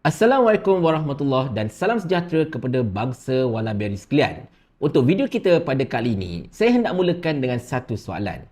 Assalamualaikum warahmatullahi dan salam sejahtera kepada bangsa Walaberi sekalian. Untuk video kita pada kali ini, saya hendak mulakan dengan satu soalan.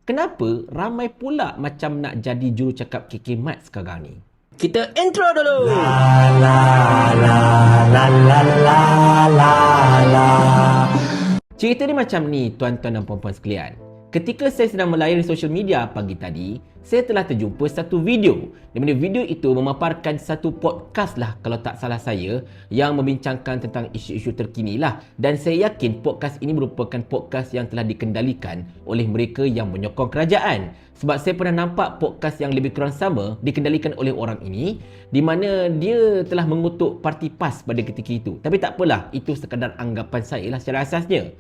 Kenapa ramai pula macam nak jadi jurucakap KK Mat sekarang ni? Kita intro dulu. Cerita dia macam ni, tuan-tuan dan puan-puan sekalian. Ketika saya sedang melayari sosial media pagi tadi, saya telah terjumpa satu video. Di mana video itu memaparkan satu podcast lah kalau tak salah saya, yang membincangkan tentang isu-isu terkini lah. Dan saya yakin podcast ini merupakan podcast yang telah dikendalikan oleh mereka yang menyokong kerajaan. Sebab saya pernah nampak podcast yang lebih kurang sama dikendalikan oleh orang ini, di mana dia telah mengutuk parti PAS pada ketika itu. Tapi tak apalah, itu sekadar anggapan saya lah secara asasnya.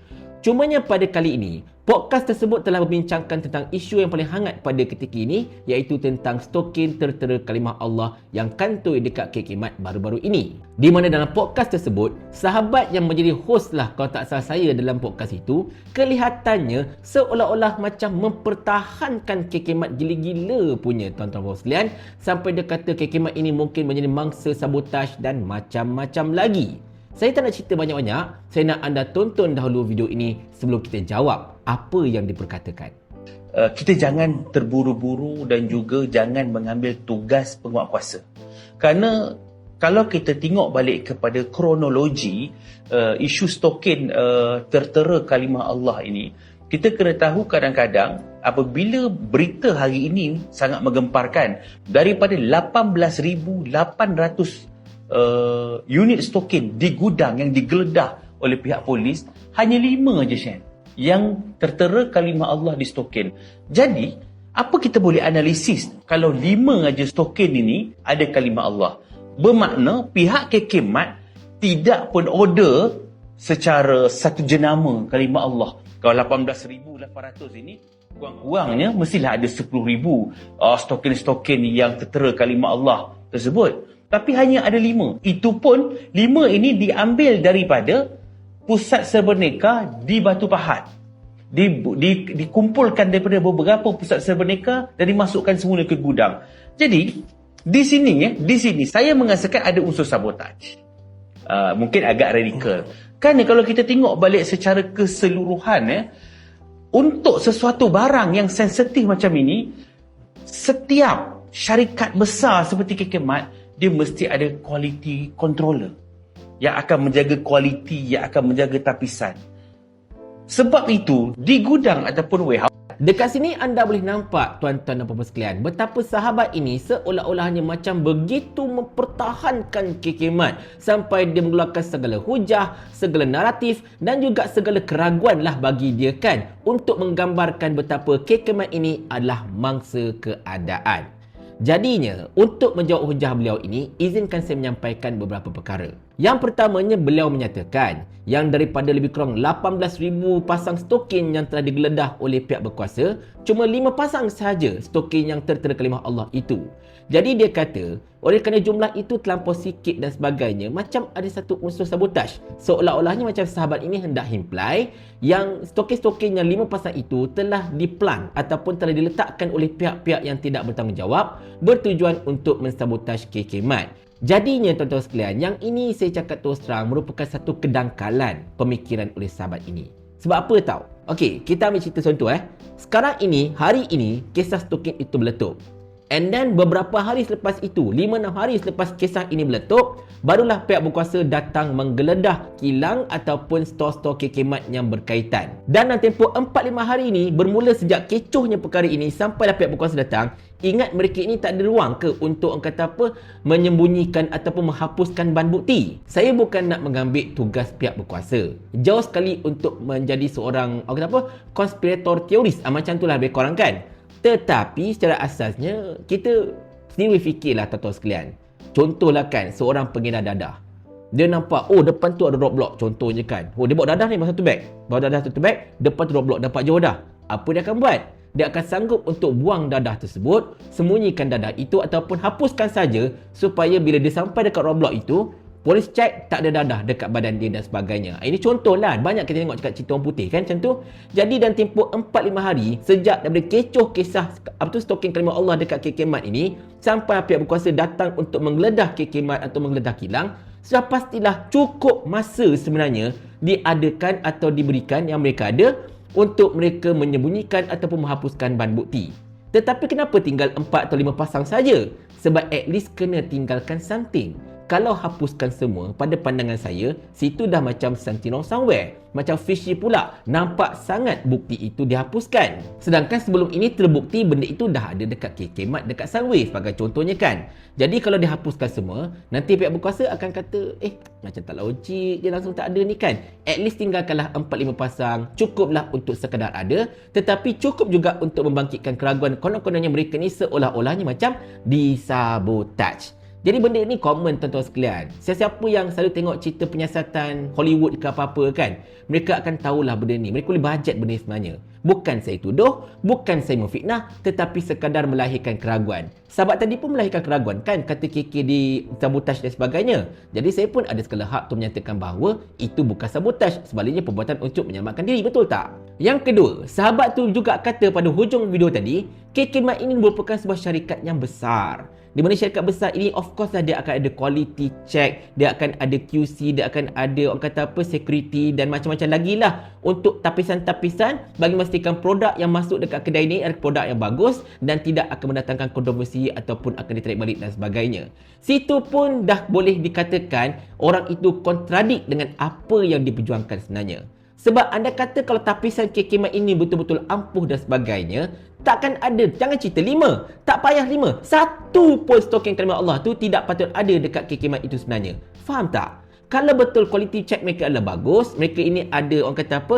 Cumanya pada kali ini, podcast tersebut telah membincangkan tentang isu yang paling hangat pada ketika ini, iaitu tentang stokin tertera kalimah Allah yang kantoi dekat KK Mat baru-baru ini. Di mana dalam podcast tersebut, sahabat yang menjadi host lah kalau tak salah saya dalam podcast itu, kelihatannya seolah-olah macam mempertahankan KK Mat gila-gila punya tuan-tuan sekalian, sampai dia kata KK Mat ini mungkin menjadi mangsa sabotaj dan macam-macam lagi. Saya tak nak cerita banyak-banyak, saya nak anda tonton dahulu video ini sebelum kita jawab apa yang diperkatakan. Kita jangan terburu-buru dan juga jangan mengambil tugas penguatkuasa. Kerana kalau kita tengok balik kepada kronologi isu stokin tertera kalimah Allah ini, kita kena tahu kadang-kadang apabila berita hari ini sangat menggemparkan, daripada 18,800 unit stokin di gudang yang digeledah oleh pihak polis, hanya 5 je Shen yang tertera kalimah Allah di stokin. Jadi apa kita boleh analisis kalau 5 aja stokin ini ada kalimah Allah? Bermakna pihak KK Mat tidak pun order secara satu jenama kalimah Allah. Kalau 18,800 ini, kurang-kurangnya mestilah ada 10,000 stokin-stokin yang tertera kalimah Allah tersebut. Tapi hanya ada 5. Itu pun 5 ini diambil daripada pusat serberneka di Batu Pahat. Dikumpulkan daripada beberapa pusat serberneka dan dimasukkan semula ke gudang. Jadi di sini saya merasakan ada unsur sabotaj. Mungkin agak radikal. Kerana kalau kita tengok balik secara keseluruhan, untuk sesuatu barang yang sensitif macam ini, setiap syarikat besar seperti KK Mat, dia mesti ada quality controller yang akan menjaga kualiti, yang akan menjaga tapisan. Sebab itu, di gudang ataupun warehouse, dekat sini anda boleh nampak tuan-tuan dan puan-puan sekalian, betapa sahabat ini seolah-olahnya macam begitu mempertahankan KK Mat sampai dia mengeluarkan segala hujah, segala naratif dan juga segala keraguan lah bagi dia kan, untuk menggambarkan betapa KK Mat ini adalah mangsa keadaan. Jadinya, untuk menjawab hujah beliau ini, izinkan saya menyampaikan beberapa perkara. Yang pertamanya, beliau menyatakan yang daripada lebih kurang 18,000 pasang stokin yang telah digeledah oleh pihak berkuasa, cuma 5 pasang sahaja stokin yang tertera kalimah Allah itu. Jadi dia kata, oleh kerana jumlah itu terlampau sikit dan sebagainya, macam ada satu unsur sabotaj. Seolah-olahnya macam sahabat ini hendak imply yang stokin-stokin yang 5 pasang itu telah diplan ataupun telah diletakkan oleh pihak-pihak yang tidak bertanggungjawab, bertujuan untuk mensabotaj KK Mat. Jadinya tuan-tuan sekalian, yang ini saya cakap terus terang merupakan satu kedangkalan pemikiran oleh sahabat ini. Sebab apa tahu? Okey, kita ambil cerita contoh Sekarang ini, hari ini, kisah stokin itu meletup. And then beberapa hari selepas itu, 5-6 hari selepas kisah ini meletup, barulah pihak berkuasa datang menggeledah kilang ataupun stor-stor KK Mat yang berkaitan. Dan dalam tempoh 4-5 hari ini, bermula sejak kecohnya perkara ini sampailah pihak berkuasa datang, ingat mereka ini tak ada ruang ke untuk menyembunyikan ataupun menghapuskan bahan bukti. Saya bukan nak mengambil tugas pihak berkuasa. Jauh sekali untuk menjadi seorang konspirator teoris. Macam itulah lebih kurang kan. Tetapi secara asasnya kita sendiri fikirlah tuan-tuan sekalian. Contohlah kan, seorang pengedar dadah. Dia nampak, depan tu ada roadblock contohnya kan. Dia bawa dadah ni satu beg. Bawa dadah satu beg, depan tu roadblock, dapat jauh dah. Apa dia akan buat? Dia akan sanggup untuk buang dadah tersebut, sembunyikan dadah itu ataupun hapuskan saja supaya bila dia sampai dekat roadblock itu, Polis check, tak ada dadah dekat badan dia dan sebagainya. Ini contohlah, banyak kita tengok cakap cerita orang putih kan macam tu. Jadi dalam tempoh 4-5 hari sejak daripada kecoh kisah stalking kalimah Allah dekat KK Mat ini, sampai pihak berkuasa datang untuk menggeledah KK Mat atau menggeledah kilang, sudah pastilah cukup masa sebenarnya diadakan atau diberikan yang mereka ada untuk mereka menyembunyikan ataupun menghapuskan bahan bukti. Tetapi kenapa tinggal 4 atau 5 pasang saja? Sebab at least kena tinggalkan something. Kalau hapuskan semua, pada pandangan saya, situ dah macam something wrong somewhere. Macam fishy pula. Nampak sangat bukti itu dihapuskan. Sedangkan sebelum ini terbukti benda itu dah ada dekat KK Mat, dekat Sunway sebagai contohnya kan. Jadi kalau dihapuskan semua, nanti pihak berkuasa akan kata, macam tak logik, dia langsung tak ada ni kan. At least tinggalkanlah 4-5 pasang, cukuplah untuk sekadar ada. Tetapi cukup juga untuk membangkitkan keraguan konon-kononnya mereka ni seolah-olahnya macam disabotaj. Jadi benda ni common tuan-tuan sekalian. Siapa yang selalu tengok cerita penyiasatan Hollywood ke apa-apa kan, mereka akan tahulah benda ni. Mereka boleh bajet benda ni sebenarnya. Bukan saya tuduh, bukan saya memfitnah, tetapi sekadar melahirkan keraguan. Sahabat tadi pun melahirkan keraguan kan, kata KK di sabotaj dan sebagainya. Jadi saya pun ada segala hak untuk menyatakan bahawa itu bukan sabotaj, sebaliknya perbuatan untuk menyelamatkan diri, betul tak? Yang kedua, sahabat tu juga kata pada hujung video tadi, KK Mat ini merupakan sebuah syarikat yang besar. Di mana syarikat besar ini of course lah dia akan ada quality check, dia akan ada QC, dia akan ada orang kata apa security dan macam-macam lagi lah untuk tapisan-tapisan bagi memastikan produk yang masuk dekat kedai ini adalah produk yang bagus dan tidak akan mendatangkan kontroversi ataupun akan ditarik balik dan sebagainya. Situ pun dah boleh dikatakan orang itu kontradik dengan apa yang diperjuangkan sebenarnya. Sebab anda kata kalau tapisan KK Mat ini betul-betul ampuh dan sebagainya, takkan ada, jangan cerita 5, tak payah 5, 1 pun stalking kalimah Allah tu tidak patut ada dekat KK Mat itu sebenarnya. Faham tak? Kalau betul quality check mereka adalah bagus, mereka ini ada orang kata apa,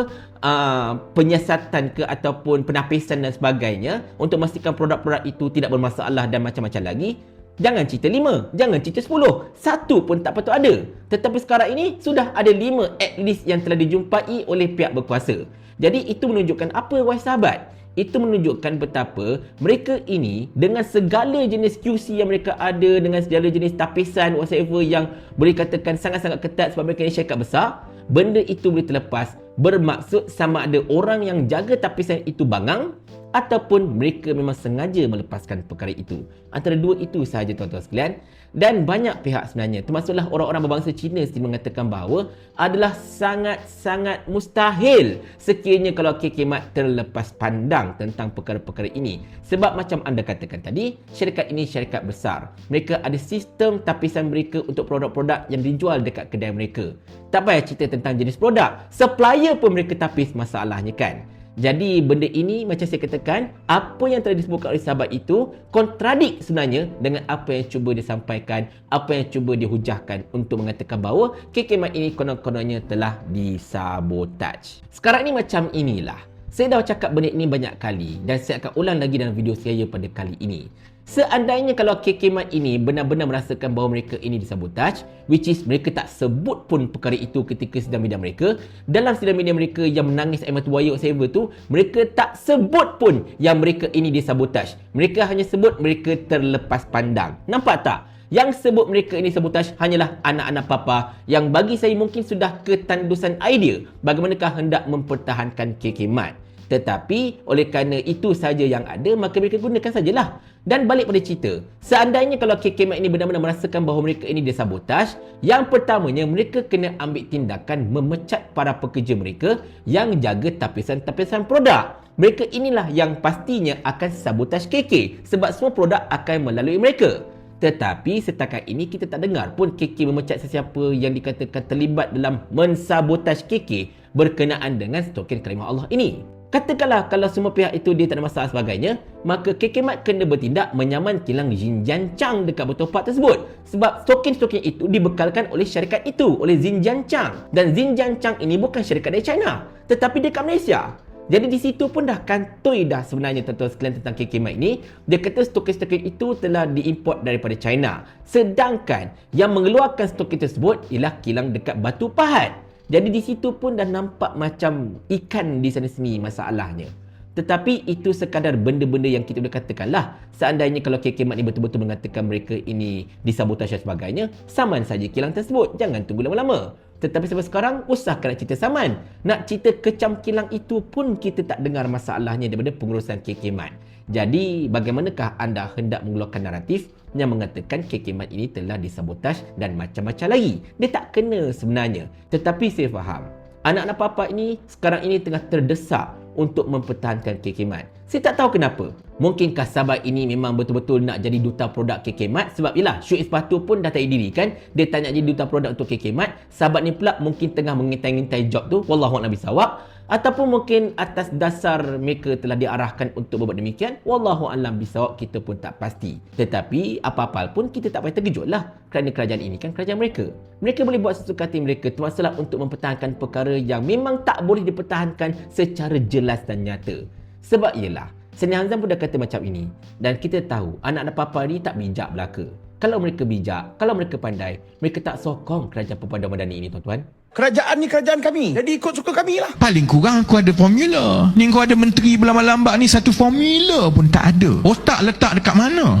penyiasatan ke ataupun penapisan dan sebagainya untuk memastikan produk-produk itu tidak bermasalah dan macam-macam lagi, jangan cerita 5, jangan cerita 10, 1 pun tak patut ada. Tetapi sekarang ini sudah ada 5 at least yang telah dijumpai oleh pihak berkuasa. Jadi itu menunjukkan apa wahai sahabat? Itu menunjukkan betapa mereka ini dengan segala jenis QC yang mereka ada, dengan segala jenis tapisan whatever yang boleh katakan sangat-sangat ketat sebab mereka ni syarikat besar, benda itu boleh terlepas bermaksud sama ada orang yang jaga tapisan itu bangang ataupun mereka memang sengaja melepaskan perkara itu. Antara dua itu sahaja tuan-tuan sekalian. Dan banyak pihak sebenarnya, termasuklah orang-orang berbangsa Cina sendiri mengatakan bahawa adalah sangat-sangat mustahil sekiranya kalau KK Mat terlepas pandang tentang perkara-perkara ini. Sebab macam anda katakan tadi, syarikat ini syarikat besar. Mereka ada sistem tapisan mereka untuk produk-produk yang dijual dekat kedai mereka. Tak payah cerita tentang jenis produk, supplier pun mereka tapis masalahnya kan. Jadi benda ini macam saya katakan, apa yang telah disebutkan oleh sahabat itu kontradik sebenarnya dengan apa yang cuba disampaikan, apa yang cuba dihujahkan untuk mengatakan bahawa KK Mat ini konon-kononnya telah disabotaj. Sekarang ni macam inilah. Saya dah cakap benda ini banyak kali dan saya akan ulang lagi dalam video saya pada kali ini. Seandainya kalau KK Mat ini benar-benar merasakan bahawa mereka ini disabotaj, which is mereka tak sebut pun perkara itu ketika sidang media mereka, dalam sidang media mereka yang menangis air mata buaya whatever tu, mereka tak sebut pun yang mereka ini disabotaj. Mereka hanya sebut mereka terlepas pandang. Nampak tak? Yang sebut mereka ini sabotaj hanyalah anak-anak papa yang bagi saya mungkin sudah ketandusan idea bagaimanakah hendak mempertahankan KK Mat. Tetapi oleh kerana itu saja yang ada, maka mereka gunakan sajalah. Dan balik pada cerita, seandainya kalau KK Mat ini benar-benar merasakan bahawa mereka ini disabotaj, yang pertamanya mereka kena ambil tindakan memecat para pekerja mereka yang jaga tapisan-tapisan produk. Mereka inilah yang pastinya akan sabotaj KK sebab semua produk akan melalui mereka. Tetapi setakat ini kita tak dengar pun KK memecat sesiapa yang dikatakan terlibat dalam mensabotaj KK berkenaan dengan stalking kalimah Allah ini. Katakanlah kalau semua pihak itu dia tak ada masalah sebagainya, maka KK Mat kena bertindak menyaman kilang Xinjiang dekat botol part tersebut. Sebab stalking-stalking itu dibekalkan oleh syarikat itu, oleh Xinjiang. Dan Xinjiang ini bukan syarikat dari China, tetapi dekat Malaysia. Jadi di situ pun dah kantoi dah sebenarnya tuan-tuan sekalian tentang KK Mat ini. Dia kata stalking-stalking itu telah diimport daripada China. Sedangkan yang mengeluarkan stalking tersebut ialah kilang dekat Batu Pahat. Jadi di situ pun dah nampak macam ikan di sana sini masalahnya. Tetapi itu sekadar benda-benda yang kita boleh katakanlah. Seandainya kalau KK Mat ni betul-betul mengatakan mereka ini disabotasi dan sebagainya, saman saja kilang tersebut. Jangan tunggu lama-lama. Tetapi sampai sekarang, usahakan nak cerita saman. Nak cerita kecam kilang itu pun kita tak dengar masalahnya daripada pengurusan KK Mat. Jadi, bagaimanakah anda hendak mengeluarkan naratif yang mengatakan KK Mat ini telah disabotaj dan macam-macam lagi? Dia tak kena sebenarnya. Tetapi saya faham, anak-anak papa ini sekarang ini tengah terdesak untuk mempertahankan KK Mat. Saya tak tahu kenapa. Mungkinkah sahabat ini memang betul-betul nak jadi duta produk KK Mat? Sebab yelah, Syuk Isbatu pun dah tak didirikan. Dia tak nak jadi duta produk untuk KK Mat. Sahabat ni pula mungkin tengah mengintai-ngintai job tu. Wallahualam bisawab. Ataupun mungkin atas dasar mereka telah diarahkan untuk berbuat demikian. Wallahualam bisawab, kita pun tak pasti. Tetapi apa-apa pun kita tak payah terkejut lah. Kerana kerajaan ini kan kerajaan mereka. Mereka boleh buat sesuka hati mereka termasuklah untuk mempertahankan perkara yang memang tak boleh dipertahankan secara jelas dan nyata. Sebab ialah, Seni Hamzam pun dah kata macam ini. Dan kita tahu anak-anak papa ni tak bijak belaka. Kalau mereka bijak, kalau mereka pandai, mereka tak sokong kerajaan perpaduan madani ini, tuan-tuan. Kerajaan ni kerajaan kami. Jadi ikut suka kami lah. Paling kurang aku ada formula. Ni kau ada menteri berlambak-lambak ni, satu formula pun tak ada. Otak letak dekat mana?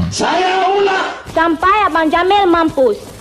Sampai Abang Jamil mampus.